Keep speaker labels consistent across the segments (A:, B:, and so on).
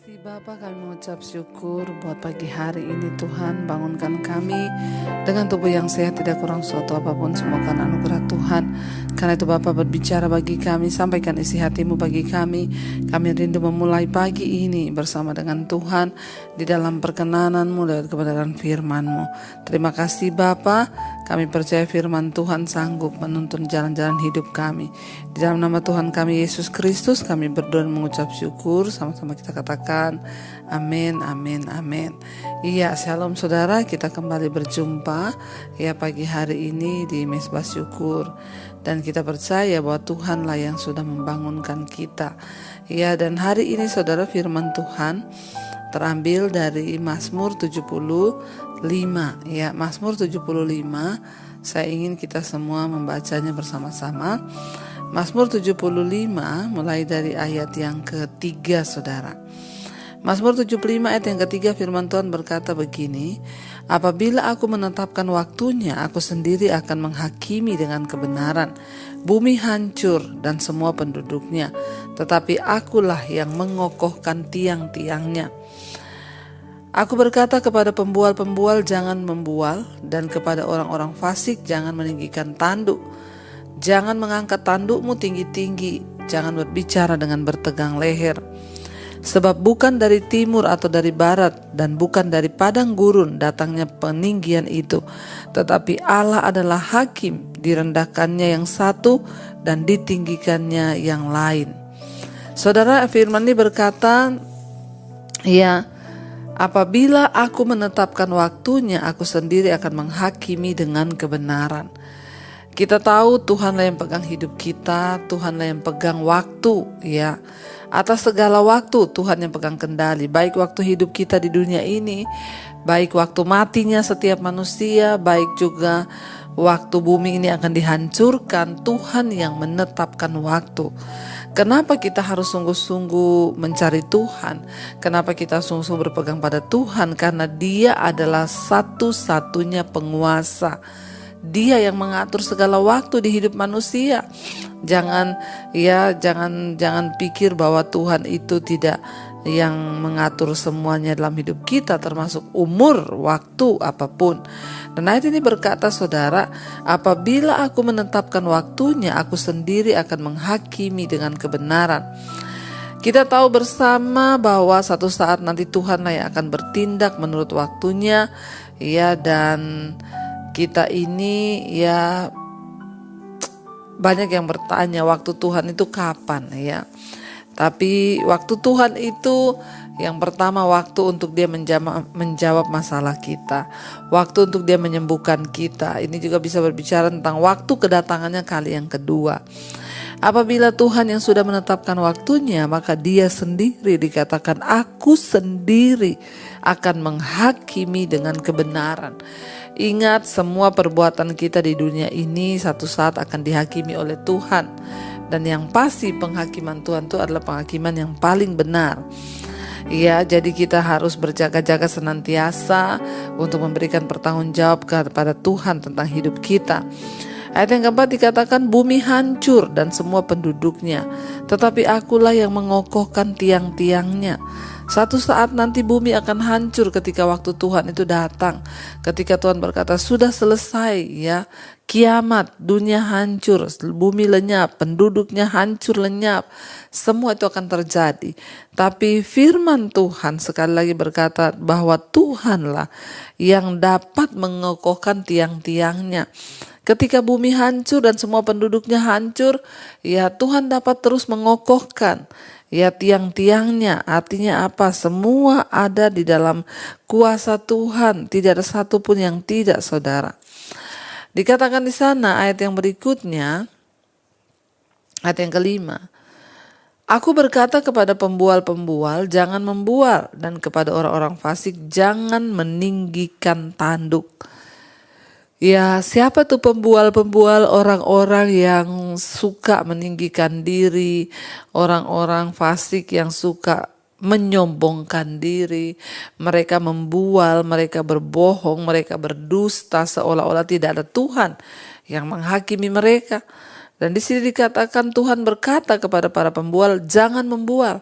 A: kasih Bapa, kami mengucap syukur buat pagi hari ini. Tuhan, bangunkan kami dengan tubuh yang sehat, tidak kurang suatu apapun, semua karena anugerah Tuhan. Karena itu Bapa berbicara bagi kami, sampaikan isi hatimu bagi kami. Kami rindu memulai pagi ini bersama dengan Tuhan di dalam perkenananmu lewat kebenaran firman-Mu. Terima kasih Bapa, kami percaya firman Tuhan sanggup menuntun jalan-jalan hidup kami. Di dalam nama Tuhan kami Yesus Kristus kami berdoa dan mengucap syukur. Sama-sama kita katakan amin, amin, amin. Iya, shalom saudara, kita kembali berjumpa ya pagi hari ini di Mesbah Syukur. Dan kita percaya bahwa Tuhanlah yang sudah membangunkan kita. Ya, dan hari ini saudara, firman Tuhan terambil dari Mazmur 75. Ya, Mazmur 75. Saya ingin kita semua membacanya bersama-sama. Mazmur 75 mulai dari ayat yang ketiga saudara. Mazmur 75 ayat yang ketiga, firman Tuhan berkata begini: apabila aku menetapkan waktunya, aku sendiri akan menghakimi dengan kebenaran. Bumi hancur dan semua penduduknya, tetapi akulah yang mengokohkan tiang-tiangnya. Aku berkata kepada pembual-pembual, jangan membual, dan kepada orang-orang fasik, jangan meninggikan tanduk. Jangan mengangkat tandukmu tinggi-tinggi, jangan berbicara dengan bertegang leher. Sebab bukan dari timur atau dari barat, dan bukan dari padang gurun datangnya peninggian itu, tetapi Allah adalah hakim, direndahkannya yang satu dan ditinggikannya yang lain. Saudara, firman ini berkata, ya, apabila aku menetapkan waktunya, aku sendiri akan menghakimi dengan kebenaran. Kita tahu Tuhanlah yang pegang hidup kita, Tuhanlah yang pegang waktu, ya. Atas segala waktu Tuhan yang pegang kendali, baik waktu hidup kita di dunia ini, baik waktu matinya setiap manusia, baik juga waktu bumi ini akan dihancurkan. Tuhan yang menetapkan waktu. Kenapa kita harus sungguh-sungguh mencari Tuhan? Kenapa kita sungguh-sungguh berpegang pada Tuhan? Karena Dia adalah satu-satunya penguasa. Dia yang mengatur segala waktu di hidup manusia. Jangan pikir bahwa Tuhan itu tidak yang mengatur semuanya dalam hidup kita, termasuk umur, waktu, apapun. Dan ayat ini berkata saudara, apabila aku menetapkan waktunya, aku sendiri akan menghakimi dengan kebenaran. Kita tahu bersama bahwa satu saat nanti Tuhanlah yang akan bertindak menurut waktunya, ya. Dan kita ini ya banyak yang bertanya waktu Tuhan itu kapan, ya. Tapi waktu Tuhan itu yang pertama, waktu untuk Dia menjawab masalah kita, waktu untuk Dia menyembuhkan kita. Ini juga bisa berbicara tentang waktu kedatangannya kali yang kedua. Apabila Tuhan yang sudah menetapkan waktunya, maka Dia sendiri, dikatakan aku sendiri akan menghakimi dengan kebenaran. Ingat, semua perbuatan kita di dunia ini satu saat akan dihakimi oleh Tuhan. Dan yang pasti penghakiman Tuhan itu adalah penghakiman yang paling benar. Ya, jadi kita harus berjaga-jaga senantiasa untuk memberikan pertanggungjawab kepada Tuhan tentang hidup kita. Ayat yang keempat dikatakan bumi hancur dan semua penduduknya, tetapi akulah yang mengokohkan tiang-tiangnya. Satu saat nanti bumi akan hancur ketika waktu Tuhan itu datang. Ketika Tuhan berkata sudah selesai, ya, kiamat, dunia hancur, bumi lenyap, penduduknya hancur lenyap. Semua itu akan terjadi. Tapi firman Tuhan sekali lagi berkata bahwa Tuhanlah yang dapat mengokohkan tiang-tiangnya. Ketika bumi hancur dan semua penduduknya hancur, ya Tuhan dapat terus mengokohkan ya tiang-tiangnya. Artinya apa? Semua ada di dalam kuasa Tuhan. Tidak ada satupun yang tidak, saudara. Dikatakan di sana ayat yang berikutnya, ayat yang kelima. Aku berkata kepada pembual-pembual, jangan membual, dan kepada orang-orang fasik, jangan meninggikan tanduk. Ya, siapa tuh pembual-pembual? Orang-orang yang suka meninggikan diri, orang-orang fasik yang suka menyombongkan diri. Mereka membual, mereka berbohong, mereka berdusta seolah-olah tidak ada Tuhan yang menghakimi mereka. Dan di sini dikatakan Tuhan berkata kepada para pembual, jangan membual.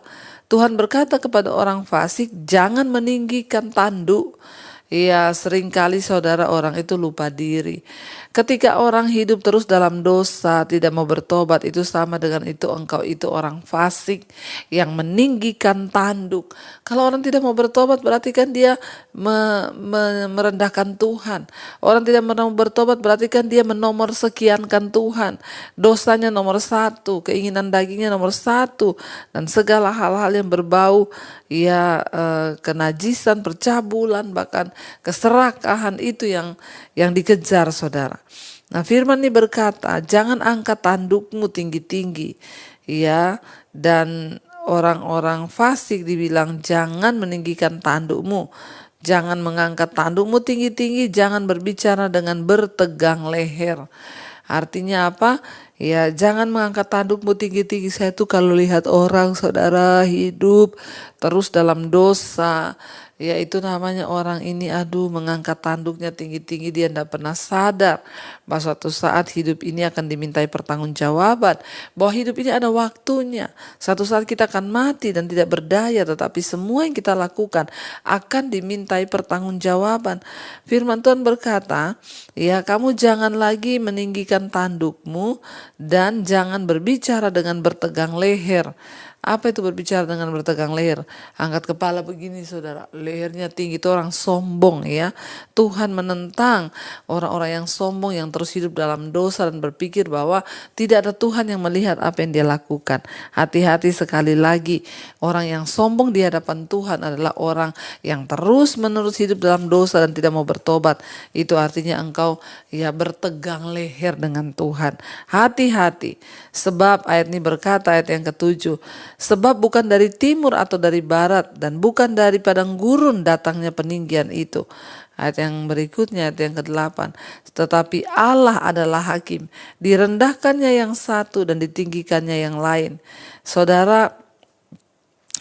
A: Tuhan berkata kepada orang fasik, jangan meninggikan tanduk. Ya, seringkali saudara orang itu lupa diri. Ketika orang hidup terus dalam dosa, tidak mau bertobat, itu sama dengan itu engkau itu orang fasik yang meninggikan tanduk. Kalau orang tidak mau bertobat berarti kan dia merendahkan Tuhan. Orang tidak mau bertobat berarti kan dia menomor sekiankan Tuhan. Dosanya nomor satu, keinginan dagingnya nomor satu, dan segala hal-hal yang berbau kenajisan, percabulan, bahkan keserakahan itu yang dikejar saudara. Nah, firman ini berkata, jangan angkat tandukmu tinggi-tinggi, ya, dan orang-orang fasik dibilang jangan meninggikan tandukmu, jangan mengangkat tandukmu tinggi-tinggi, jangan berbicara dengan bertegang leher. Artinya apa? Ya, jangan mengangkat tandukmu tinggi-tinggi. Saya tuh kalau lihat orang saudara hidup terus dalam dosa, ya itu namanya orang ini mengangkat tanduknya tinggi-tinggi. Dia tidak pernah sadar bahwa suatu saat hidup ini akan dimintai pertanggungjawaban, bahwa hidup ini ada waktunya. Suatu saat kita akan mati dan tidak berdaya, tetapi semua yang kita lakukan akan dimintai pertanggungjawaban. Firman Tuhan berkata, ya kamu jangan lagi meninggikan tandukmu dan jangan berbicara dengan bertegang leher. Apa itu berbicara dengan bertegang leher? Angkat kepala begini saudara, lehernya tinggi, itu orang sombong ya. Tuhan menentang orang-orang yang sombong, yang terus hidup dalam dosa dan berpikir bahwa tidak ada Tuhan yang melihat apa yang dia lakukan. Hati-hati sekali lagi, orang yang sombong di hadapan Tuhan adalah orang yang terus menerus hidup dalam dosa dan tidak mau bertobat. Itu artinya engkau bertegang leher dengan Tuhan. Hati-hati, sebab ayat ini berkata, ayat yang ke-7, sebab bukan dari timur atau dari barat dan bukan dari padang gurun datangnya peninggian itu. Ayat yang berikutnya, ayat yang ke-8, tetapi Allah adalah hakim, direndahkannya yang satu dan ditinggikannya yang lain. Saudara,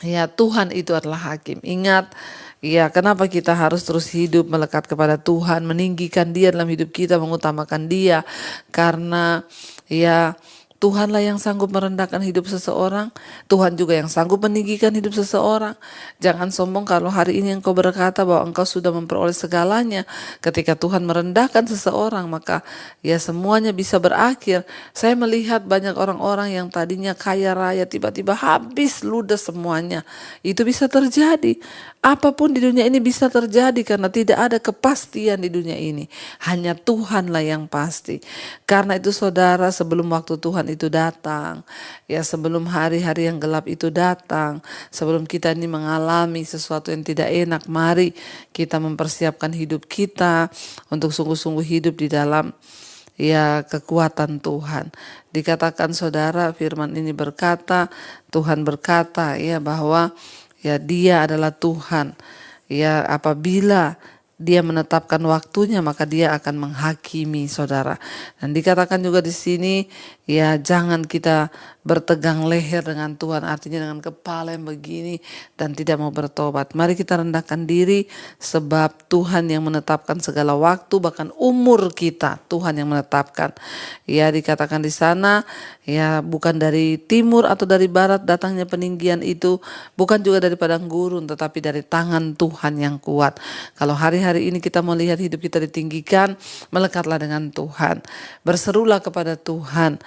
A: ya Tuhan itu adalah hakim. Ingat, ya kenapa kita harus terus hidup melekat kepada Tuhan, meninggikan Dia dalam hidup kita, mengutamakan Dia, karena ya Tuhanlah yang sanggup merendahkan hidup seseorang. Tuhan juga yang sanggup meninggikan hidup seseorang. Jangan sombong kalau hari ini engkau berkata bahwa engkau sudah memperoleh segalanya. Ketika Tuhan merendahkan seseorang, maka ya semuanya bisa berakhir. Saya melihat banyak orang-orang yang tadinya kaya raya tiba-tiba habis ludes semuanya. Itu bisa terjadi. Apapun di dunia ini bisa terjadi karena tidak ada kepastian di dunia ini. Hanya Tuhanlah yang pasti. Karena itu saudara, sebelum waktu Tuhan itu datang, ya sebelum hari-hari yang gelap itu datang, sebelum kita ini mengalami sesuatu yang tidak enak, mari kita mempersiapkan hidup kita untuk sungguh-sungguh hidup di dalam kekuatan Tuhan. Dikatakan saudara, firman ini berkata, Tuhan berkata bahwa Dia adalah Tuhan. Apabila Dia menetapkan waktunya, maka Dia akan menghakimi saudara. Dan dikatakan juga di sini, jangan kita bertegang leher dengan Tuhan, artinya dengan kepala yang begini dan tidak mau bertobat. Mari kita rendahkan diri, sebab Tuhan yang menetapkan segala waktu, bahkan umur kita Tuhan yang menetapkan. Dikatakan di sana, bukan dari timur atau dari barat datangnya peninggian itu, bukan juga dari padang gurun, tetapi dari tangan Tuhan yang kuat. Kalau hari-hari ini kita melihat hidup kita ditinggikan, melekatlah dengan Tuhan, berserulah kepada Tuhan,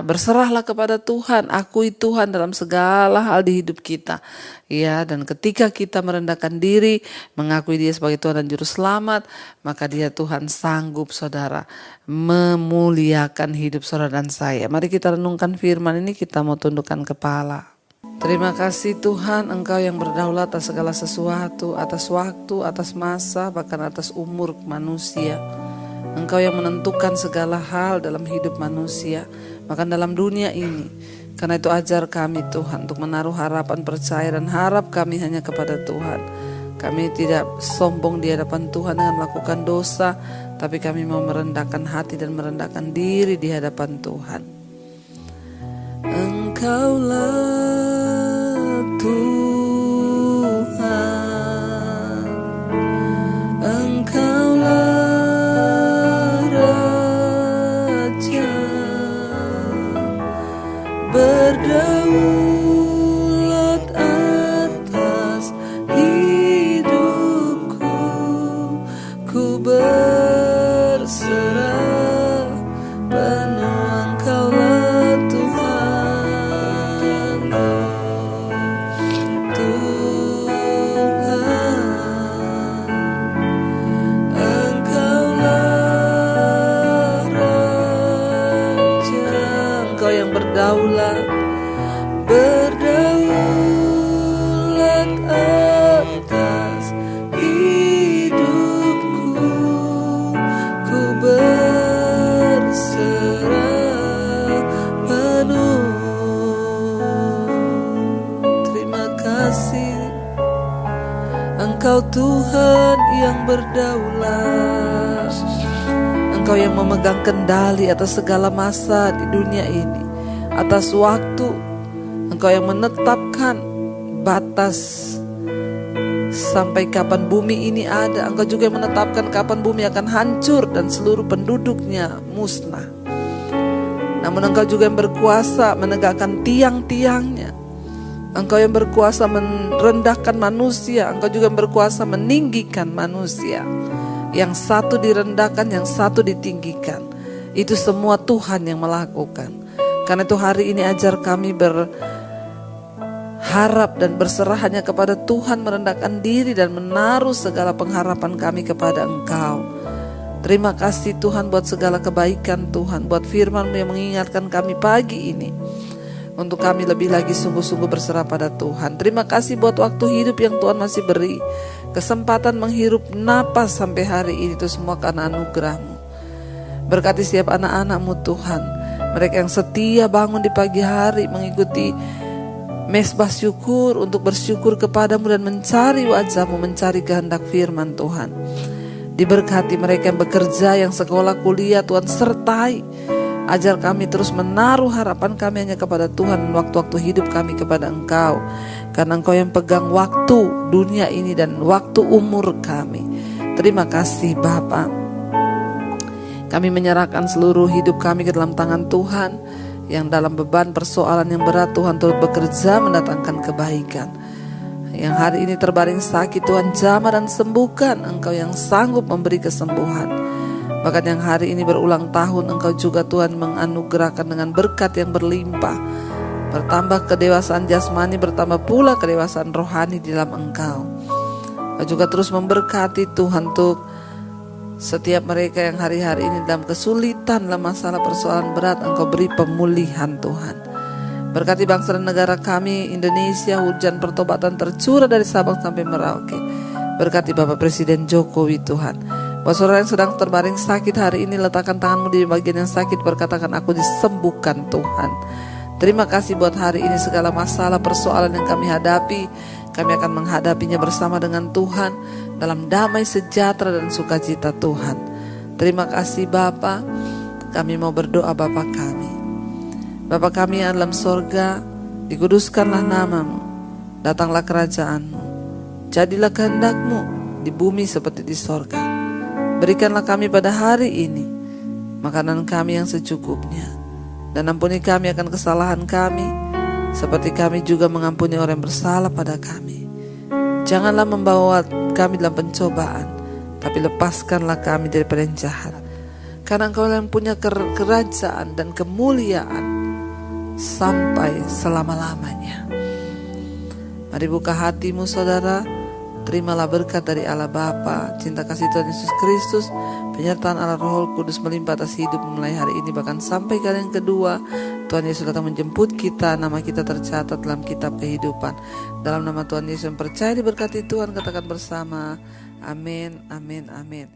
A: berserahlah kepada Tuhan, akui Tuhan dalam segala hal di hidup kita. Dan ketika kita merendahkan diri, mengakui Dia sebagai Tuhan dan Juru Selamat, maka Dia Tuhan sanggup saudara memuliakan hidup saudara dan saya. Mari kita renungkan firman ini, kita mau tundukkan kepala. Terima kasih Tuhan, Engkau yang berdaulat atas segala sesuatu, atas waktu, atas masa, bahkan atas umur manusia. Engkau yang menentukan segala hal dalam hidup manusia, bahkan dalam dunia ini. Karena itu ajar kami Tuhan untuk menaruh harapan, percaya dan harap kami hanya kepada Tuhan. Kami tidak sombong di hadapan Tuhan dengan melakukan dosa, tapi kami mau merendahkan hati dan merendahkan diri di hadapan Tuhan. Engkaulah Tuhan, Engkaulah Raja, berdaulat berserah penuh, Engkaulah Tuhan. Tuhan, Engkaulah Raja, Engkau yang berdaulat atas hidupku. Ku berserah penuh. Terima kasih, Engkau Tuhan yang berdaulat. Engkau yang memegang kendali atas segala masa di dunia ini, atas waktu. Engkau yang menetapkan batas sampai kapan bumi ini ada. Engkau juga yang menetapkan kapan bumi akan hancur dan seluruh penduduknya musnah. Namun Engkau juga yang berkuasa menegakkan tiang-tiangnya. Engkau yang berkuasa merendahkan manusia. Engkau juga yang berkuasa meninggikan manusia. Yang satu direndahkan, yang satu ditinggikan. Itu semua Tuhan yang melakukan. Karena itu hari ini ajar kami berharap dan berserah hanya kepada Tuhan, merendahkan diri dan menaruh segala pengharapan kami kepada Engkau. Terima kasih Tuhan buat segala kebaikan Tuhan, buat firman-Mu yang mengingatkan kami pagi ini untuk kami lebih lagi sungguh-sungguh berserah pada Tuhan. Terima kasih buat waktu hidup yang Tuhan masih beri, kesempatan menghirup napas sampai hari ini, itu semua karena anugerah-Mu. Berkati setiap anak-anak-Mu Tuhan, mereka yang setia bangun di pagi hari mengikuti mesbah syukur untuk bersyukur kepadamu dan mencari wajah-Mu, mencari kehendak firman Tuhan. Diberkati mereka yang bekerja, yang sekolah kuliah, Tuhan sertai. Ajar kami terus menaruh harapan kami hanya kepada Tuhan, waktu-waktu hidup kami kepada Engkau. Karena Engkau yang pegang waktu dunia ini dan waktu umur kami. Terima kasih Bapa. Kami menyerahkan seluruh hidup kami ke dalam tangan Tuhan. Yang dalam beban persoalan yang berat, Tuhan turut bekerja mendatangkan kebaikan. Yang hari ini terbaring sakit, Tuhan jamah dan sembuhkan. Engkau yang sanggup memberi kesembuhan. Bahkan yang hari ini berulang tahun, Engkau juga Tuhan menganugerahkan dengan berkat yang berlimpah. Bertambah kedewasaan jasmani, bertambah pula kedewasaan rohani di dalam Engkau. Engkau juga terus memberkati Tuhan untuk setiap mereka yang hari-hari ini dalam kesulitan, dalam masalah persoalan berat, Engkau beri pemulihan Tuhan. Berkati bangsa dan negara kami Indonesia, hujan pertobatan tercurah dari Sabang sampai Merauke. Berkati Bapak Presiden Jokowi Tuhan. Buat saudara yang sedang terbaring sakit hari ini, letakkan tanganmu di bagian yang sakit, berkatakan aku disembuhkan Tuhan. Terima kasih buat hari ini, segala masalah persoalan yang kami hadapi, kami akan menghadapinya bersama dengan Tuhan dalam damai sejahtera dan sukacita Tuhan. Terima kasih Bapa. Kami mau berdoa Bapa kami. Bapa kami yang dalam sorga, dikuduskanlah nama-Mu, datanglah kerajaan-Mu, jadilah kehendak-Mu di bumi seperti di sorga. Berikanlah kami pada hari ini makanan kami yang secukupnya, dan ampuni kami akan kesalahan kami, seperti kami juga mengampuni orang yang bersalah pada kami. Janganlah membawa kami dalam pencobaan, tapi lepaskanlah kami daripada yang jahat. Karena Engkau yang punya kerajaan dan kemuliaan sampai selama-lamanya. Mari buka hatimu saudara, terimalah berkat dari Allah Bapa, cinta kasih Tuhan Yesus Kristus, penyertaan Allah Roh Kudus melimpah atas hidup mulai hari ini bahkan sampai kali yang kedua. Tuhan Yesus datang menjemput kita, nama kita tercatat dalam kitab kehidupan. Dalam nama Tuhan Yesus yang percaya diberkati Tuhan, katakan bersama, amin, amin, amin.